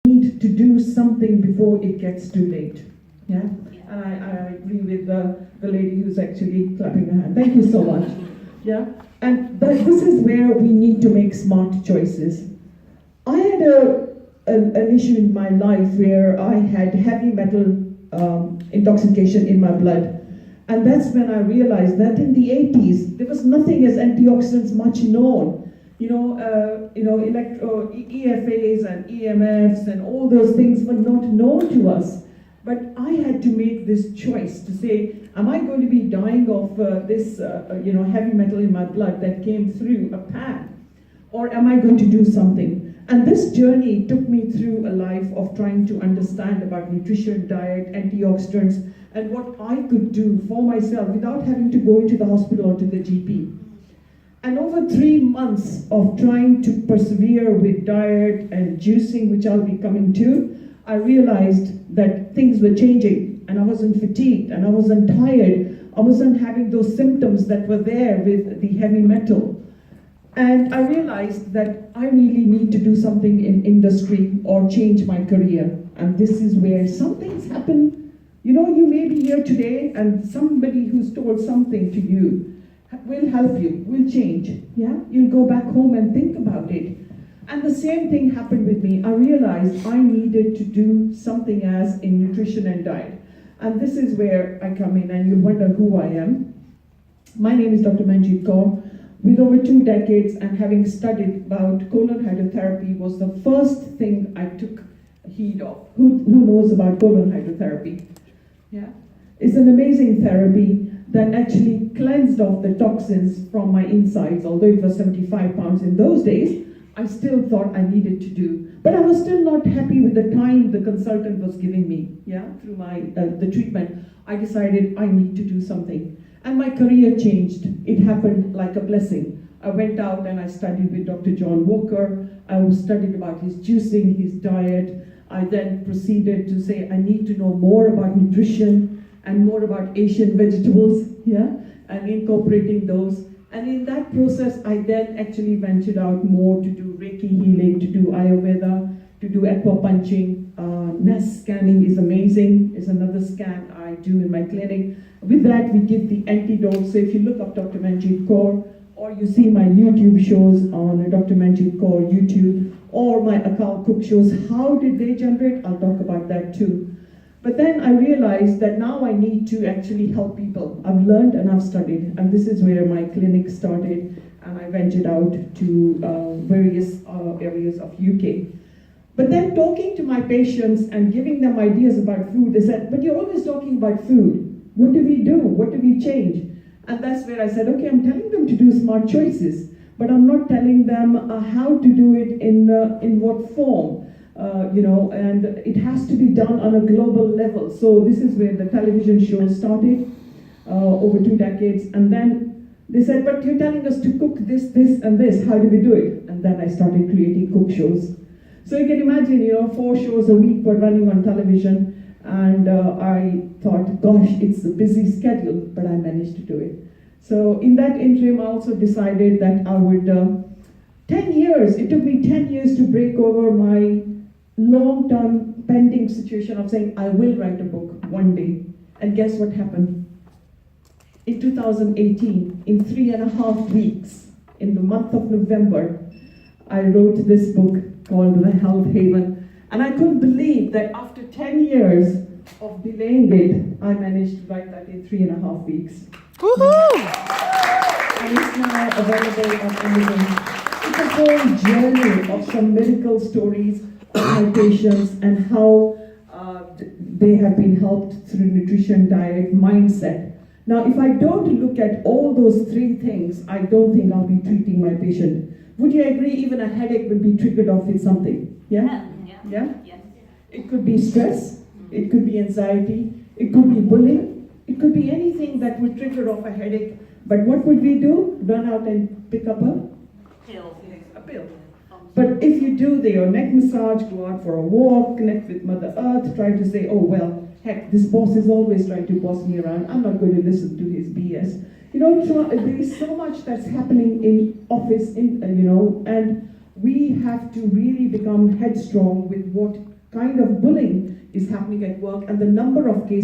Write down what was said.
need to do something before it gets too late. Yeah? And I agree with the lady who's actually clapping her hand. Thank you so much. Yeah? And this is where we need to make smart choices. I had an issue in my life where I had heavy metal intoxication in my blood. And that's when I realized that in the 80s, there was nothing as antioxidants much known. EFAs and EMFs and all those things were not known to us. But I had to make this choice to say, am I going to be dying of this heavy metal in my blood that came through a pan? Or am I going to do something? And this journey took me through a life of trying to understand about nutrition, diet, antioxidants, and what I could do for myself without having to go into the hospital or to the GP. And over 3 months of trying to persevere with diet and juicing, which I'll be coming to, I realized that things were changing, and I wasn't fatigued, and I wasn't tired. I wasn't having those symptoms that were there with the heavy metal. And I realized that I really need to do something in industry or change my career. And this is where some things happen. You know, you may be here today and somebody who's told something to you will help you, will change. Yeah? You'll go back home and think about it. And the same thing happened with me. I realized I needed to do something as in nutrition and diet. And this is where I come in, and you'll wonder who I am. My name is Dr. Manjeet Kaur. With over 2 decades and having studied about colon hydrotherapy was the first thing I took heed of. Who knows about colon hydrotherapy? Yeah? It's an amazing therapy that actually cleansed off the toxins from my insides. Although it was 75 pounds in those days, I still thought I needed to do. But I was still not happy with the time the consultant was giving me. Yeah, through the treatment, I decided I need to do something. And my career changed. It happened like a blessing. I went out and I studied with Dr. John Walker. I studied about his juicing, his diet. I then proceeded to say I need to know more about nutrition and more about Asian vegetables, yeah, and incorporating those. And in that process, I then actually ventured out more to do Reiki healing, to do Ayurveda, to do aquapunching. NES scanning is amazing. It's another scan I do in my clinic. With that, we give the antidote. So if you look up Dr. Manjeet Kaur, or you see my YouTube shows on Dr. Manjeet Kaur YouTube, or my Akal Cook shows, how did they generate? I'll talk about that too. But then I realized that now I need to actually help people. I've learned and I've studied, and this is where my clinic started, and I ventured out to various areas of UK. But then talking to my patients and giving them ideas about food, they said, but you're always talking about food. What do we do? What do we change? And that's where I said, okay, I'm telling them to do smart choices, but I'm not telling them how to do it in what form. And it has to be done on a global level. So this is where the television show started over 2 decades. And then they said, but you're telling us to cook this, this, and this. How do we do it? And then I started creating cook shows. So you can imagine, 4 shows a week were running on television. And I thought, gosh, it's a busy schedule, but I managed to do it. So in that interim, I also decided that I would, 10 years, it took me 10 years to break over my long-term pending situation of saying, I will write a book one day. And guess what happened? In 2018, in 3.5 weeks, in the month of November, I wrote this book called The Health Haven. And I couldn't believe that after 10 years of delaying it, I managed to write that in 3.5 weeks. Woohoo! And it's now available on Amazon. It's a whole journey of some miracle stories of my patients and how they have been helped through nutrition, diet, mindset. Now, if I don't look at all those 3 things, I don't think I'll be treating my patient. Would you agree even a headache will be triggered off with something? Yeah? Yeah? Yes. It could be stress, it could be anxiety, it could be bullying, it could be anything that would trigger off a headache. But what would we do? Run out and pick up a pill. But if you do your neck massage, go out for a walk, connect with Mother Earth, try to say, oh well, heck, this boss is always trying to boss me around. I'm not going to listen to his BS. There is so much that's happening in office, and we have to really become headstrong with what kind of bullying is happening at work, and the number of cases